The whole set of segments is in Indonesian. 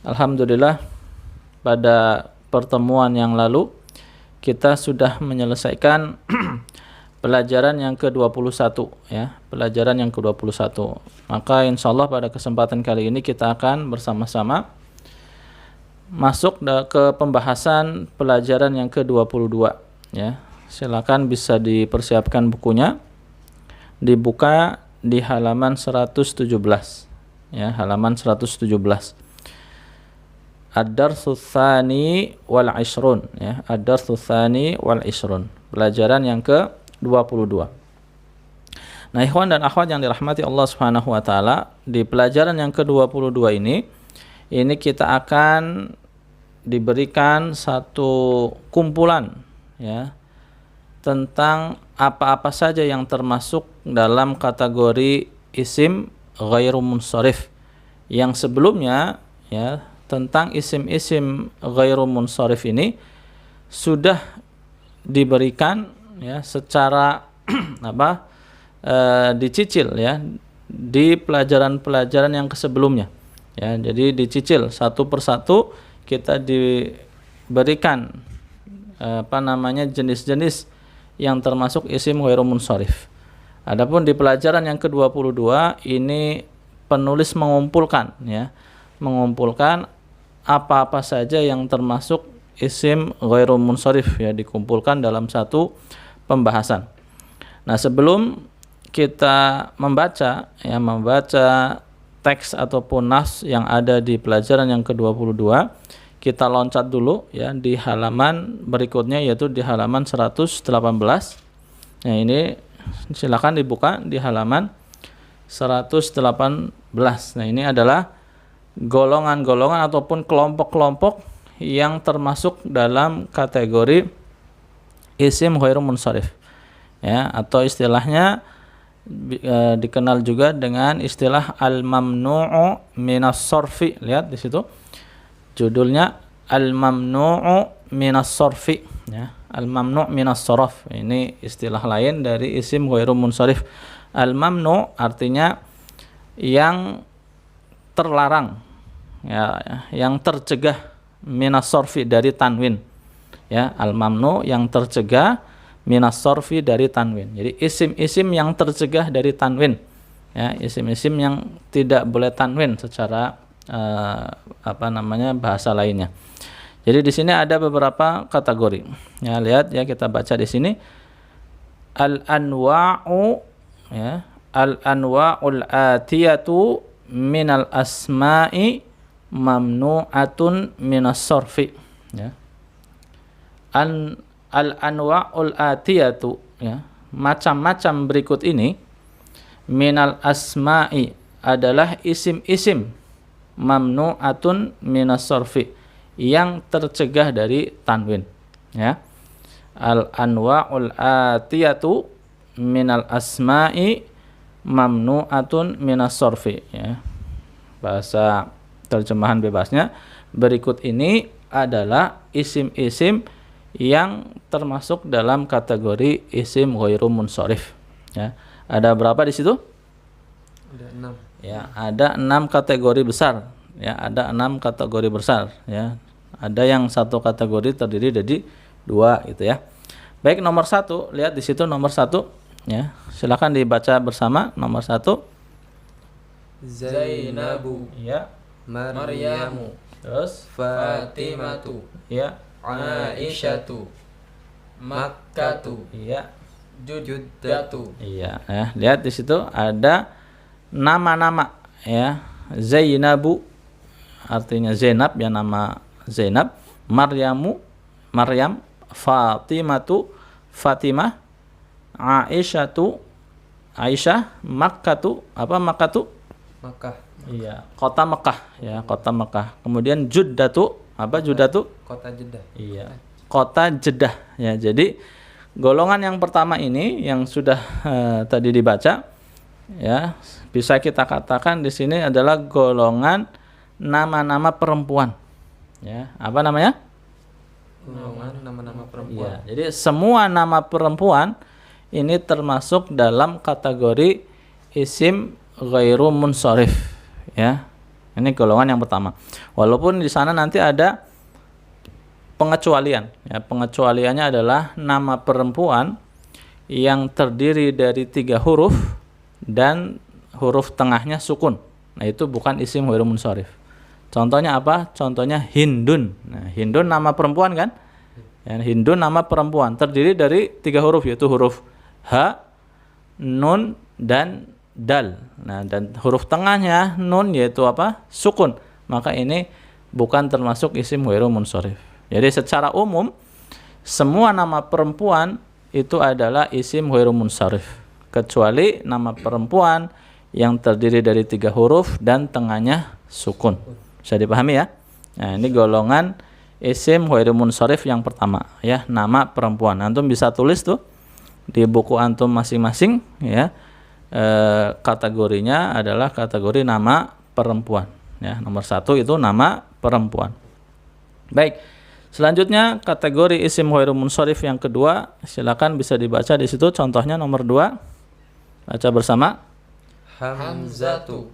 Alhamdulillah pada pertemuan yang lalu kita sudah menyelesaikan pelajaran yang ke-21 ya, pelajaran yang ke-21. Maka insyaallah pada kesempatan kali ini kita akan bersama-sama masuk ke pembahasan pelajaran yang ke-22 ya. Silakan bisa dipersiapkan bukunya. Dibuka di halaman 117 ya, halaman 117. Ad-darsus tsani wal 'ishrun ya, ad-darsus tsani wal 'ishrun. Pelajaran yang ke-22. Nah, ikhwan dan akhwat yang dirahmati Allah Subhanahu wa taala, di pelajaran yang ke-22 ini kita akan diberikan satu kumpulan ya tentang apa-apa saja yang termasuk dalam kategori isim ghairu munsharif. Yang sebelumnya ya, tentang isim-isim ghairu munsharif ini sudah diberikan ya secara dicicil ya di pelajaran-pelajaran yang sebelumnya ya. Jadi dicicil satu persatu, kita diberikan jenis-jenis yang termasuk isim ghairu munsharif. Adapun di pelajaran yang ke-22 ini penulis mengumpulkan ya, mengumpulkan apa-apa saja yang termasuk isim ghairu munsharif ya, dikumpulkan dalam satu pembahasan. Nah, sebelum kita membaca teks ataupun nas yang ada di pelajaran yang ke-22, kita loncat dulu ya di halaman berikutnya, yaitu di halaman 118. Nah, ini silakan dibuka di halaman 118. Nah, ini adalah golongan-golongan ataupun kelompok-kelompok yang termasuk dalam kategori isim ghairu munsharif ya, atau istilahnya dikenal juga dengan istilah al-mamnu'u minas sarfi. Lihat di situ judulnya al-mamnu'u minas sarfi ya, al-mamnu' minas sarf. Ini istilah lain dari isim ghairu munsharif. Al-mamnu' artinya yang terlarang ya, yang tercegah, minas sarfi dari tanwin ya. Al-mamnu' yang tercegah, minas sarfi dari tanwin. Jadi isim-isim yang tercegah dari tanwin ya, isim-isim yang tidak boleh tanwin secara bahasa lainnya. Jadi di sini ada beberapa kategori. Ya, lihat ya, kita baca di sini al-anwa'u ya, al-anwa'ul atiyatu minal asma'i mamnu'atun minas sarfi ya. Al-anwa'ul atiyatu ya, macam-macam berikut ini, minal asma'i adalah isim-isim, mamnu'atun minas sarfi yang tercegah dari tanwin ya. Al-anwa'ul atiyatu minal asma'i mamnu'atun minas sarfi ya. Bahasa terjemahan bebasnya, berikut ini adalah isim-isim yang termasuk dalam kategori isim ghairu munsharif ya. Ada berapa di situ? Ada 6. Ya, ada 6 kategori besar ya, ada 6 kategori besar ya. Ada yang satu kategori terdiri dari 2 gitu ya. Baik, nomor 1, lihat di situ nomor 1 ya. Silakan dibaca bersama nomor 1. Zainabu Ya. Maryamu, Terus Fatimatu, ya. Aisyatu, Makkatu, Iya. Juddatu. Iya, ya. Lihat di situ ada nama-nama ya. Zainabu artinya Zainab ya, nama Zainab. Maryamu, Maryam. Fatimatu, Fatimah. Aisyatu, Aisyah. Makkatu, apa Makkatu? Makkah. Iya, kota Mekah ya, kota Mekah. Kemudian Juddatu, apa Juddatu? Kota Jeddah. Iya, kota Jeddah ya. Jadi golongan yang pertama ini yang sudah tadi dibaca ya, bisa kita katakan di sini adalah golongan nama-nama perempuan ya. Apa namanya? Golongan nama-nama perempuan. Iya, jadi semua nama perempuan ini termasuk dalam kategori isim ghairu munsharif ya. Ini golongan yang pertama. Walaupun di sana nanti ada pengecualian. Ya, pengecualiannya adalah nama perempuan yang terdiri dari 3 huruf dan huruf tengahnya sukun. Nah, itu bukan isim ghairu munsharif. Contohnya apa? Contohnya Hindun. Nah, Hindun nama perempuan kan? Ya, Hindun nama perempuan terdiri dari 3 huruf, yaitu huruf H, Nun, dan Dal. Nah, dan huruf tengahnya Nun yaitu apa? Sukun. Maka ini bukan termasuk isim ghairu munsharif. Jadi secara umum semua nama perempuan itu adalah isim ghairu munsharif, kecuali nama perempuan yang terdiri dari 3 huruf dan tengahnya sukun. Bisa dipahami ya? Nah, ini golongan isim ghairu munsharif yang pertama ya, nama perempuan. Antum bisa tulis tuh di buku antum masing-masing ya. Kategorinya adalah kategori nama perempuan ya. Nomor 1 itu nama perempuan. Baik. Selanjutnya kategori isim ghairu munsharif yang kedua, silakan bisa dibaca di situ contohnya nomor 2. Baca bersama. Hamzatu,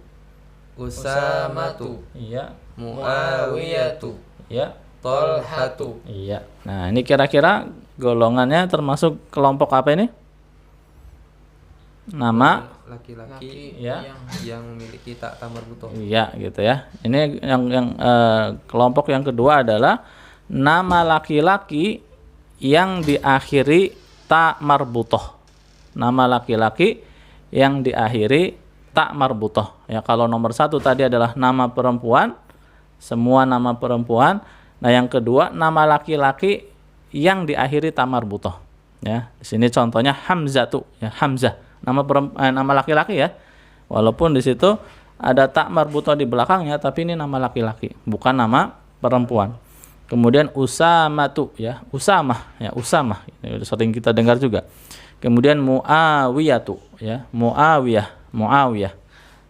Usamatu, Iya. Muawiyatu, Iya. Tolhatu. Iya. Nah, ini kira-kira golongannya termasuk kelompok apa ini? Nama Laki-laki ya. yang memiliki tak marbutoh. Iya, gitu ya. Ini yang kelompok yang kedua adalah nama laki-laki yang diakhiri ta marbutoh. Nama laki-laki yang diakhiri ta marbutoh. Ya, kalau nomor 1 tadi adalah nama perempuan, semua nama perempuan. Nah, yang kedua nama laki-laki yang diakhiri ta marbutoh. Ya, di sini contohnya Hamzatu, ya, Hamzah. Nama laki-laki ya. Walaupun di situ ada ta marbutoh di belakangnya, tapi ini nama laki-laki, bukan nama perempuan. Kemudian Usamatu ya, Usamah ya, Usamah. Ini sering kita dengar juga. Kemudian Muawiyatu ya, Muawiyah.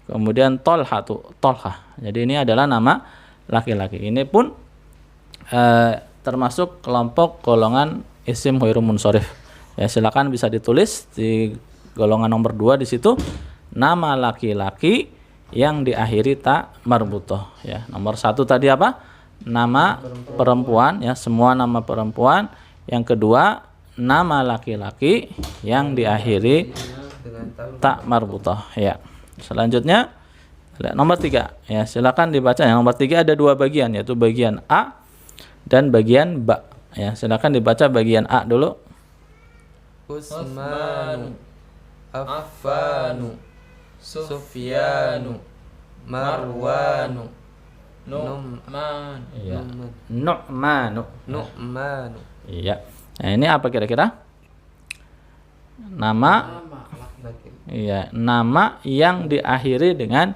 Kemudian Tolhatu, Tolhah. Jadi ini adalah nama laki-laki. Ini pun termasuk kelompok golongan isim ghairu munsharif. Ya, silakan bisa ditulis di golongan nomor 2 di situ nama laki-laki yang diakhiri ta marbutoh ya. Nomor 1 tadi apa? Nama perempuan ya, semua nama perempuan. Yang kedua nama laki-laki yang diakhiri ta marbutoh ya. Selanjutnya nomor 3 ya, silakan dibaca. Yang nomor 3 ada 2 bagian, yaitu bagian A dan bagian Ba ya. Silakan dibaca bagian A dulu. Usmanu, Affanu, Sufyanu, Marwanu, Nu'man, Iya. Nu'manu. Nu'manu. Iya. Nah, ini apa kira-kira? Nama. Iya, nama yang diakhiri dengan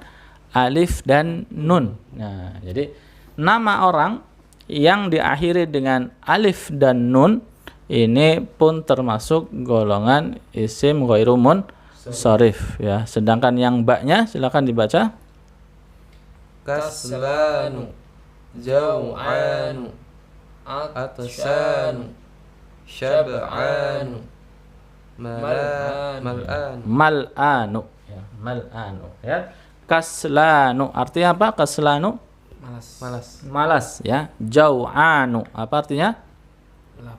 alif dan nun. Nah, jadi nama orang yang diakhiri dengan alif dan nun ini pun termasuk golongan isim ghairu munsharif ya. Sedangkan yang ba-nya silakan dibaca. Kaslanu, Jau'anu, Atsanu, Syab'anu, Mal'anu ya, mal'anu ya. Kaslanu artinya apa? Kaslanu malas ya. Jau'anu apa artinya?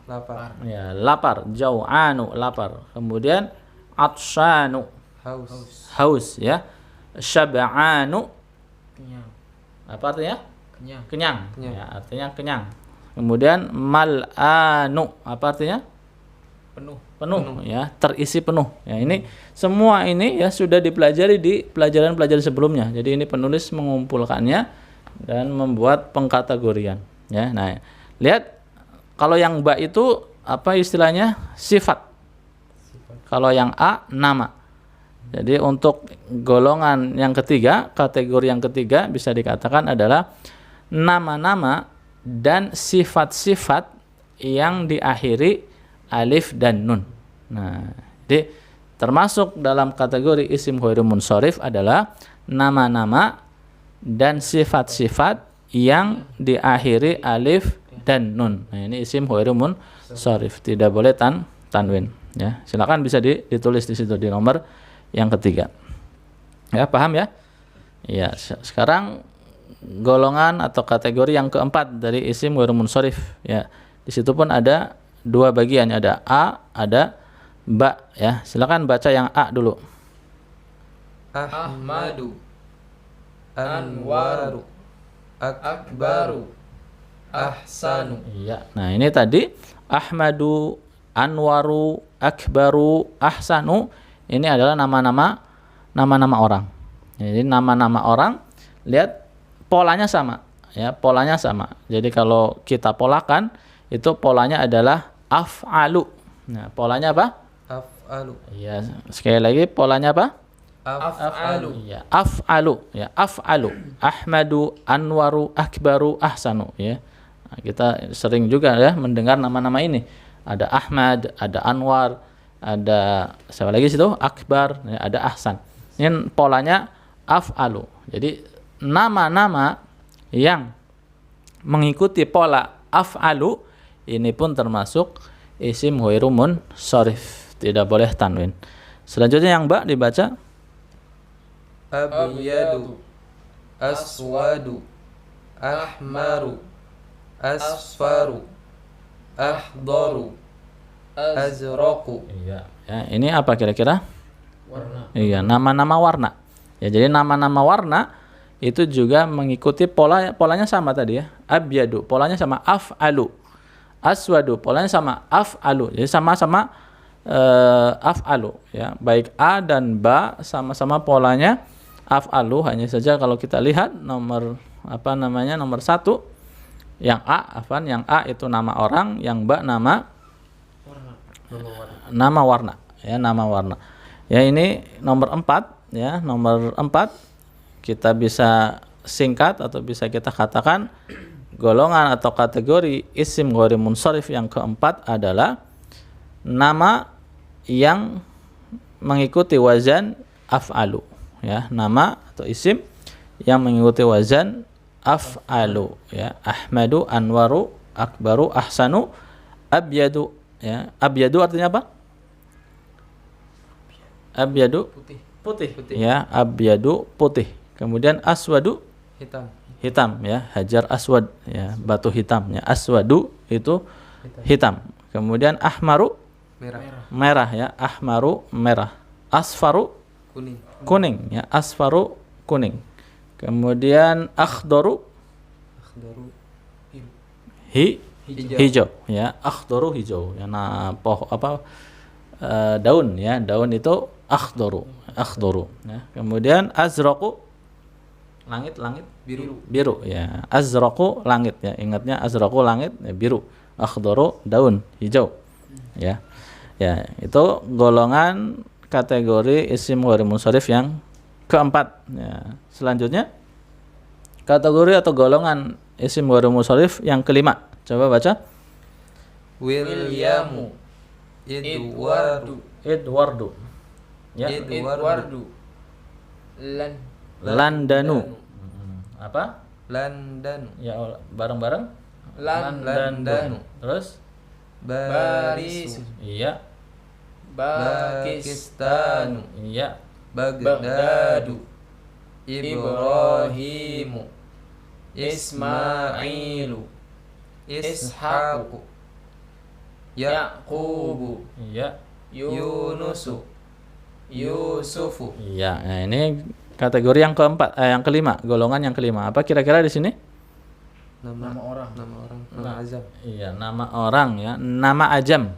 Lapar. Ya, lapar. Jau'anu lapar. Kemudian atsanu haus ya. Syab'anu apa artinya? Kenyang. Ya, artinya kenyang. Kemudian mal'anu apa artinya? Penuh ya, terisi penuh. Ya, ini semua ini ya sudah dipelajari di pelajaran-pelajaran sebelumnya. Jadi ini penulis mengumpulkannya dan membuat pengkategorian ya. Nah, lihat kalau yang ba itu apa istilahnya? Sifat. Kalau yang A nama. Jadi untuk golongan yang ketiga, kategori yang ketiga bisa dikatakan adalah nama-nama dan sifat-sifat yang diakhiri alif dan nun. Nah, jadi termasuk dalam kategori isim ghairu munsharif adalah nama-nama dan sifat-sifat yang diakhiri alif dan nun. Nah, ini isim ghairu munsharif, tidak boleh tanwin ya. Silakan bisa ditulis di situ di nomor yang ketiga. Ya, paham ya? Ya, sekarang golongan atau kategori yang keempat dari isim ghairul munsharif ya. Di situ pun ada dua bagian, ada a, ada ba ya. Silakan baca yang a dulu. Ahmadu, Anwaru, Akbaru, Ahsanu. Iya. Nah, ini tadi Ahmadu, Anwaru, Akbaru, Ahsanu ini adalah nama-nama orang. Jadi nama-nama orang, lihat polanya sama ya, polanya sama. Jadi kalau kita polakan itu polanya adalah af'alu. Nah, polanya apa? Af'alu, Iya, sekali lagi polanya apa? Af'alu, Ya, af'alu ya, af'alu. Ahmadu, Anwaru, Akbaru, Ahsanu ya. Nah, kita sering juga ya mendengar nama-nama ini. Ada Ahmad, ada Anwar, ada siapa lagi situ? Akbar, ya, ada Ahsan. Ini polanya af'alu. Jadi nama-nama yang mengikuti pola af'alu ini pun termasuk isim ghairul munsharif, tidak boleh tanwin. Selanjutnya yang ba dibaca. Abyadu, Aswadu, Ahmaru, Asfaru, Ahdaru, Azraqu. Iya. Ya, ini apa kira-kira? Warna. Iya, nama-nama warna. Ya, jadi nama-nama warna itu juga mengikuti polanya sama tadi ya. Abyadu, polanya sama af'alu. Aswadu, polanya sama af'alu. Jadi sama-sama af'alu ya. Baik a dan ba sama-sama polanya af'alu, hanya saja kalau kita lihat nomor nomor 1 yang a, yang a itu nama orang, yang ba nama warna ya, nama warna. Ya, ini nomor 4 ya, nomor 4 kita bisa singkat atau bisa kita katakan golongan atau kategori isim ghairul munsharif yang keempat adalah nama yang mengikuti wazan af'alu ya, nama atau isim yang mengikuti wazan af'alu ya. Ahmadu, Anwaru, Akbaru, Ahsanu, Abyadu ya. Abyadu artinya apa? Abyadu putih ya, abyadu putih. Kemudian aswadu hitam ya, hajar aswad ya, batu hitam ya. Aswadu itu hitam. Kemudian ahmaru merah ya, ahmaru merah. Asfaru kuning ya, asfaru kuning. Kemudian akhdaru hijau ya, akhdaru hijau ya. Nah, daun ya, daun itu akhdaru ya. Kemudian azraqu langit biru ya, azraqu langit ya, ingatnya azraqu langit ya, biru. Akhdaru daun hijau ya. Ya, itu golongan kategori isim ghairul munsharif yang keempat ya. Selanjutnya kategori atau golongan isim ghairul munsharif yang kelima. Coba baca. Williamu, Edwardu ya. Edwardu, Landanu. Apa? Landanu, Ya, bareng-bareng. Landanu, Terus Barisu, iya. Pakistanu, Iya. Baghdadu, Ibrahimu, Ismailu, Ishaqu, Yaqubu, Iya. Yunusu, Yusufu. Iya. Nah, ini kategori yang keempat, yang kelima, golongan yang kelima. Apa kira-kira di sini? Nama orang, nama azam. Iya, nama orang ya, nama ajam,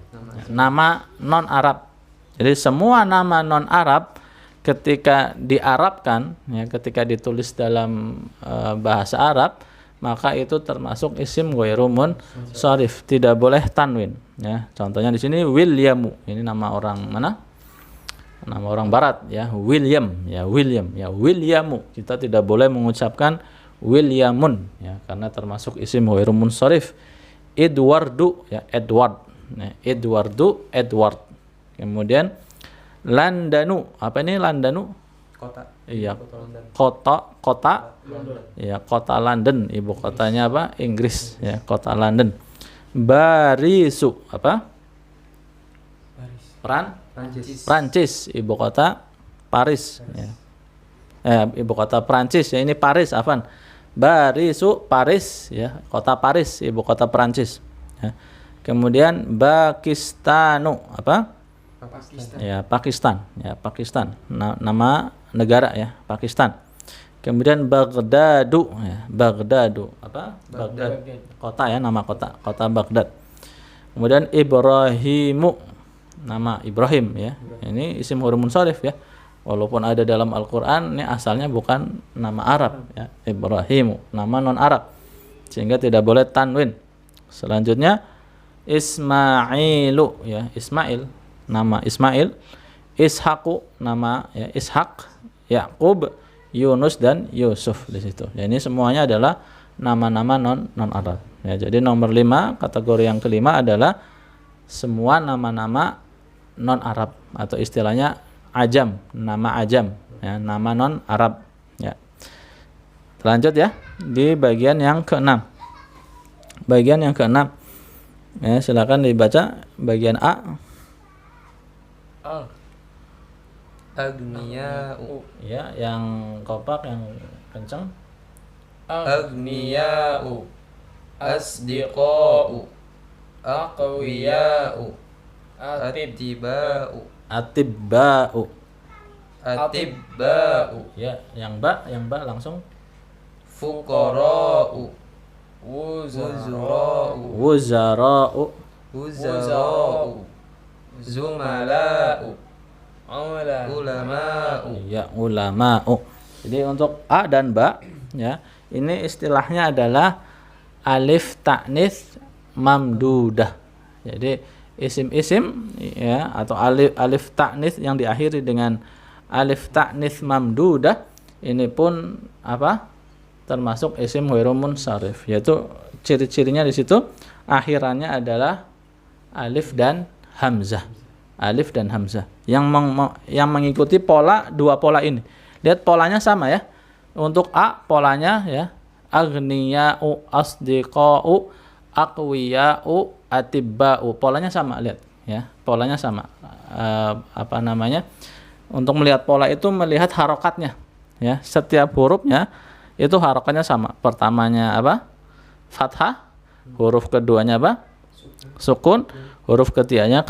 nama non Arab. Jadi semua nama non Arab ketika diarabkan ya, ketika ditulis dalam bahasa Arab, maka itu termasuk isim ghairul munsharif, tidak boleh tanwin ya. Contohnya di sini Williamu, ini nama orang mana? Nama orang barat ya, William ya, Williamu. Kita tidak boleh mengucapkan Williamun ya, karena termasuk isim ghairul munsharif. Edwardu ya, Edward ya, Edward. Kemudian Landanu, apa ini Landanu? Kota. Iya, London. kota London. ya, kota London, ibu kotanya apa? Inggris ya, kota London. Barisu, apa? Prancis, ibu kota Paris ya. Ibu kota Prancis ya, ini Paris, afan. Barisu Paris ya, kota Paris, ibu kota Perancis ya. Kemudian Pakistanu apa? Pakistan. Ya, Pakistan ya, Pakistan. Nama negara ya, Pakistan. Kemudian Baghdadu ya, Baghdadu apa? Baghdad. Kota ya, nama kota, kota Baghdad. Kemudian Ibrahimu, nama Ibrahim ya. Ini isim huruf munsharif ya. Walaupun ada dalam Al-Qur'an, ini asalnya bukan nama Arab ya. Ibrahimu, nama non Arab. Sehingga tidak boleh tanwin. Selanjutnya Ismailu ya, Ismail, nama Ismail. Ishaqu, nama ya Ishaq. Yaqub, Yunus dan Yusuf di situ. Ya, ini semuanya adalah nama-nama non Arab. Ya, jadi nomor 5, kategori yang kelima adalah semua nama-nama non Arab atau istilahnya ajam, nama ajam, ya, nama non Arab. Ya. Lanjut ya di bagian yang keenam. Bagian yang keenam. Ya, silakan dibaca bagian A. Agniya'u. Ya, yang kompak, yang kencang. Agniya'u. Asdiqa'u. Aqwiya'u. Atiba'u. Atibba'u. Atibba'u. Ya, yang ba langsung. Fuqara'u. Wuzara'u. Wuzara'u. Wuzara'u. Zumala'u. Ulama'u. Ya, ulama'u. Jadi untuk A dan Ba ya, ini istilahnya adalah alif ta'nits mamdudah. Jadi isim-isim ya, atau alif ta'nits yang diakhiri dengan alif ta'nits mamdudah ini pun apa? Termasuk isim ghairu munsharif, yaitu ciri-cirinya di situ akhirannya adalah alif dan hamzah. Alif dan hamzah yang mengikuti pola, dua pola ini. Lihat polanya sama ya. Untuk A polanya ya, aghniya'u, asdiqa'u, aqwiya'u, atibba'u. Polanya sama, lihat ya. Polanya sama. Apa namanya? Untuk melihat pola itu melihat harokatnya ya. Setiap hurufnya itu harokatnya sama. Pertamanya apa? Fathah. Huruf keduanya apa? Sukun. Huruf ketiganya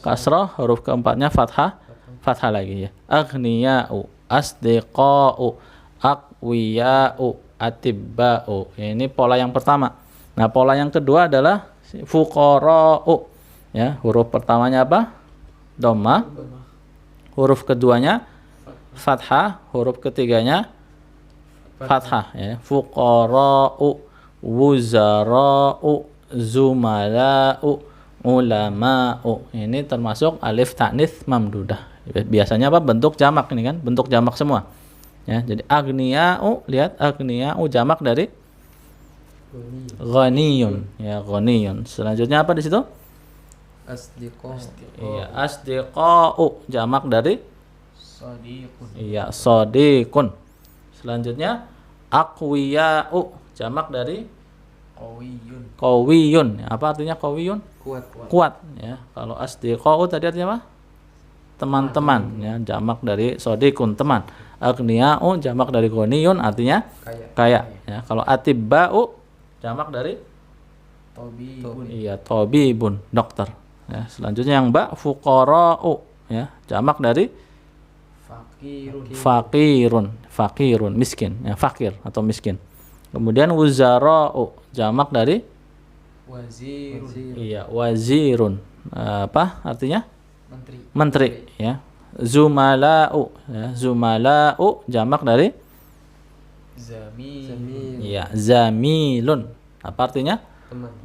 kasrah. Huruf keempatnya fathah. Fathah lagi ya. Aghniya'u, asdiqa'u, aqwiya'u, atibba'u. Ini pola yang pertama. Nah, pola yang kedua adalah fuqara'u. Ya, huruf pertamanya apa? Dhammah. Huruf keduanya fathah. Huruf ketiganya fathah ya. Fuqara'u, wuzara'u, zumala'u, ulama'u. Ini termasuk alif ta'nits mamdudah. Biasanya apa? Bentuk jamak ini kan, bentuk jamak semua. Ya, jadi aghniya'u, lihat aghniya'u jamak dari ghaniyun. Ya, ghaniyun. Selanjutnya apa di situ? Asdiqa'u. Iya, asdiqa'u jamak dari Sadiqun. iya, sadiqun. Selanjutnya aqwiya'u jamak dari Qawiyun. qawiyun. Apa artinya qawiyun? Kuat. Kuat ya. Kalau asdiqa'u tadi artinya apa? Teman-teman ya, jamak dari sadiqun, teman. Aghniya'u jamak dari ghaniyun artinya kaya ya. Kalau atibba'u jamak dari Tabibun. iya, tabibun, dokter. Ya, selanjutnya yang Ba, fuqara'u ya, jamak dari fakirun, miskin ya, fakir atau miskin. Kemudian wuzara'u jamak dari Wazirun. iya, wazirun. Apa artinya? Menteri. Menteri ya. Zumala'u ya, zumala'u jamak dari Zamil. iya, zamilun. Apa artinya?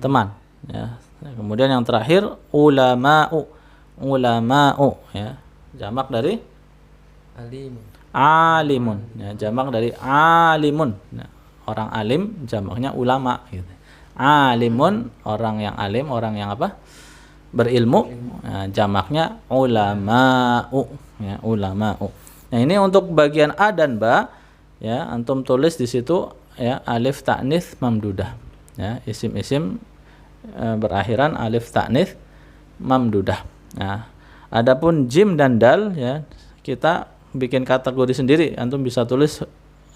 Teman ya. Kemudian yang terakhir ulama'u ya, jamak dari alimun ya, jamak dari alimun ya, orang alim jamaknya ulama gitu. Alimun orang yang alim, orang yang apa? Berilmu. Nah, jamaknya ulama'u ya, ulama'u. Nah, ini untuk bagian A dan Ba ya, antum tulis di situ ya, alif ta'nits mamdudah ya, isim-isim berakhiran alif ta'nits mamdudah. Nah, adapun jim dan dal ya, kita bikin kategori sendiri. Antum bisa tulis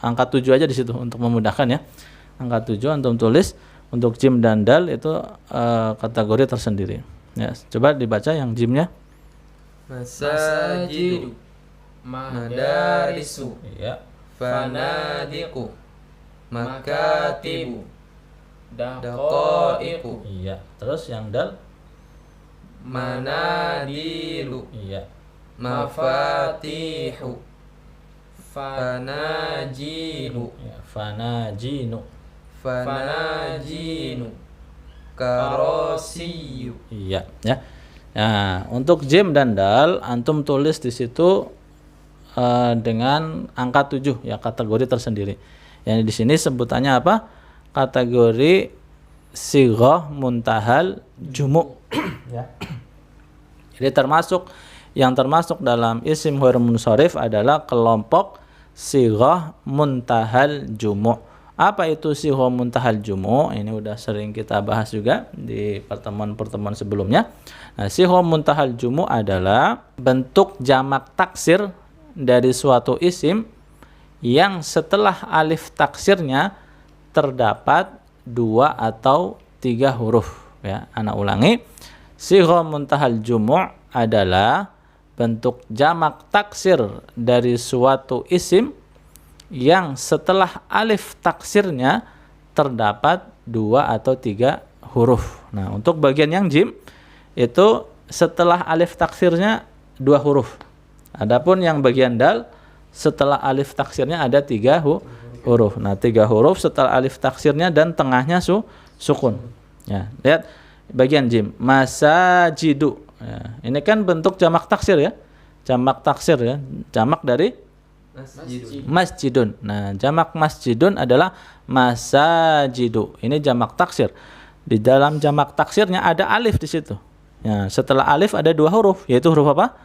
angka 7 aja di situ untuk memudahkan ya. angka 7 antum tulis untuk jim dan dal itu kategori tersendiri. Ya, coba dibaca yang jimnya. Masajidu, madarisu, Iya. fanadiku, makatibu, daqaiqu, Iya. Terus yang dal? manadilu, Iya. mafatihu, fanajilu, Ya, fanajinu. fanajinu, karosiyu. Iya, ya. Nah, untuk jim dan dal antum tulis di situ dengan angka 7 ya, kategori tersendiri. Yang di sini sebutannya apa? Kategori sighah muntahal jumu. Ya. Jadi yang termasuk dalam isim ghair munsharif adalah kelompok sighah muntahal jumu. Apa itu sighah muntahal jumu? Ini udah sering kita bahas juga di pertemuan-pertemuan sebelumnya. Nah, sighah muntahal jumu adalah bentuk jamak taksir dari suatu isim yang setelah alif taksirnya terdapat 2 atau 3 huruf. Ya, ana ulangi. Sighah muntahal jumu adalah bentuk jamak taksir dari suatu isim yang setelah alif taksirnya terdapat 2 atau 3 huruf. Nah, untuk bagian yang jim itu setelah alif taksirnya 2 huruf. Adapun yang bagian dal setelah alif taksirnya ada 3 huruf. Nah, 3 huruf setelah alif taksirnya dan tengahnya sukun. Ya, lihat bagian jim, masajidu. Ya, ini kan bentuk jamak taksir ya. Jamak taksir ya. Jamak dari masjidun. Nah, jamak masjidun adalah masajidu. Ini jamak taksir. Di dalam jamak taksirnya ada alif di situ. Ya, setelah alif ada 2 huruf, yaitu huruf apa?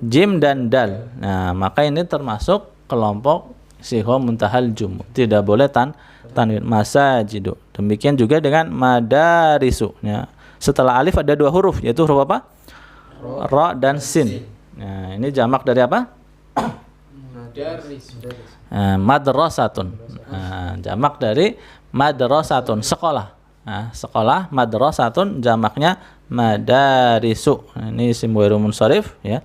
Jim dan dal. Nah, maka ini termasuk kelompok sighah muntahal jumu. Tidak boleh tanwin, masajidu. Demikian juga dengan madarisu. Ya, setelah alif ada 2 huruf, yaitu huruf apa? Ra dan sin. Nah, ini jamak dari apa? Madrasatun. Nah, jamak dari madrasatun, sekolah. Nah, sekolah madrasatun jamaknya madarisu. Nah, ini isim ghair munsharif ya.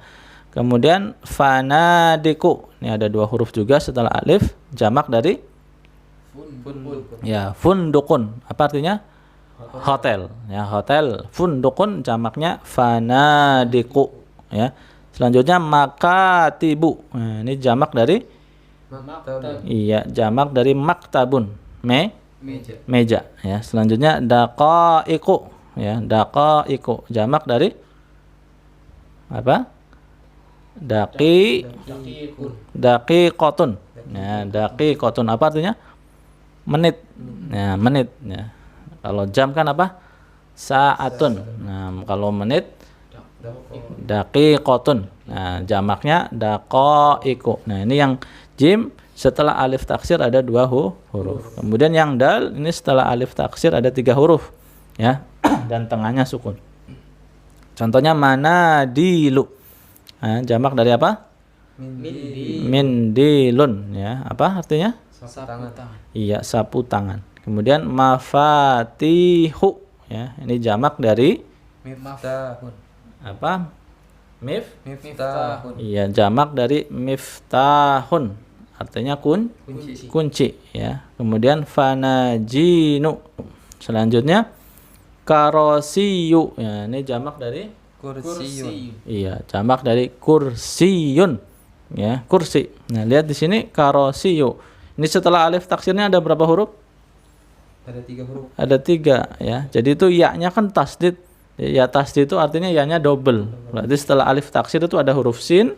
Kemudian fanadiku. Ini ada 2 huruf juga setelah alif, jamak dari ya, fundukun. Apa artinya? Hotel. Ya, hotel. Fundukun jamaknya fanadiku ya. Selanjutnya makatibu. Nah, ini jamak dari iya, jamak dari maktabun. Meja ya. Selanjutnya daqaiqu ya, daqaiqu jamak dari apa? Daqiqatun. Ya, daqiqatun apa artinya? Menit. Ya, menit ya. Kalau jam kan apa? Saatun. Nah, kalau menit daqiqatun. Nah, jamaknya daqaiqu. Nah, ini yang jim setelah alif taksir ada 2 huruf. Kemudian yang dal ini setelah alif taksir ada 3 huruf ya, dan tengahnya sukun. Contohnya manadilu. Nah, jamak dari apa? Mindilun ya. Apa artinya? Sapu tangan. Iya, sapu tangan. Kemudian mafatihu ya. Ini jamak dari Miftahun. apa? Miftahun. Iya, jamak dari miftahun. Artinya kunci ya. Kemudian fanajinu. Selanjutnya karosiyu. Ya, ini jamak dari Kursiyun. iya, jamak dari kursiyun. Ya, kursi. Nah, lihat di sini karosiyu. Ini setelah alif taksirnya ada berapa huruf? Ada 3 huruf. Ada 3 ya. Jadi itu ya-nya kan tasdid. Ya, tasdid itu artinya ya-nya double. Berarti setelah alif taksir itu ada huruf sin,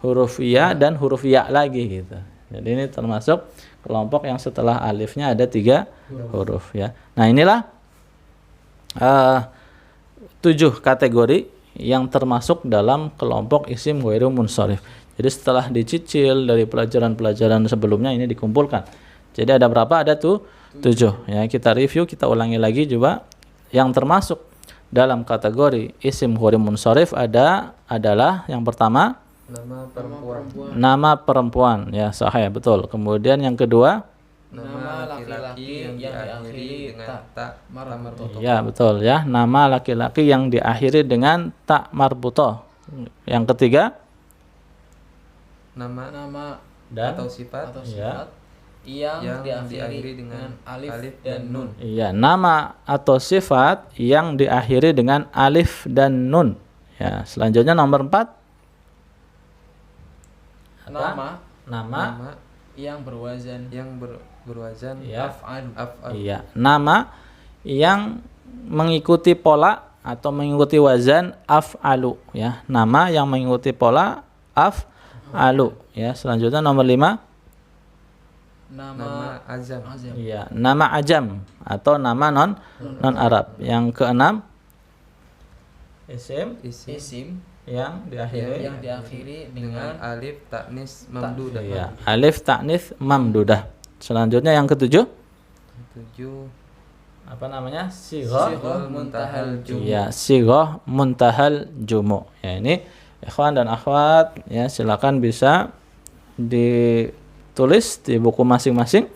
huruf ya dan huruf ya lagi gitu. Jadi ini termasuk kelompok yang setelah alifnya ada 3 huruf ya. Nah, inilah 7 kategori yang termasuk dalam kelompok isim ghair munsharif. Jadi setelah dicicil dari pelajaran-pelajaran sebelumnya ini dikumpulkan. Jadi ada berapa? Ada 7 ya. Kita review, kita ulangi lagi juga. Yang termasuk dalam kategori isim ghair munsharif adalah yang pertama Nama perempuan. nama perempuan ya, sahih betul. Kemudian yang kedua Nama laki-laki yang diakhiri dengan tak marbutoh. Ya, betul ya. Nama laki-laki yang diakhiri dengan tak marbutoh. Yang ketiga, Nama dan atau sifat ya. yang diakhiri dengan alif dan nun. Iya, nama atau sifat yang diakhiri dengan alif dan nun. Ya, selanjutnya nomor 4. Nama yang berwazan ya. af'alu. Iya, nama yang mengikuti pola atau mengikuti wazan af'alu ya. Nama yang mengikuti pola af'alu ya. Selanjutnya nomor 5. Nama azam. Iya, nama ajam atau nama non Arab. Yang keenam, isim yang diakhiri dengan alif taknis mamdudah. iya, alif taknis mamdudah. Selanjutnya yang ketujuh, 7 apa namanya? Sighah muntahal jumu. ya, sighah muntahal jumu. Ya, ini ikhwan dan akhwat ya, silakan bisa ditulis di buku masing-masing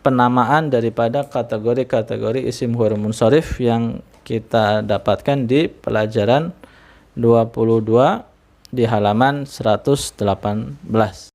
penamaan daripada kategori-kategori isim ghairul munsharif yang kita dapatkan di pelajaran 22 di halaman 118.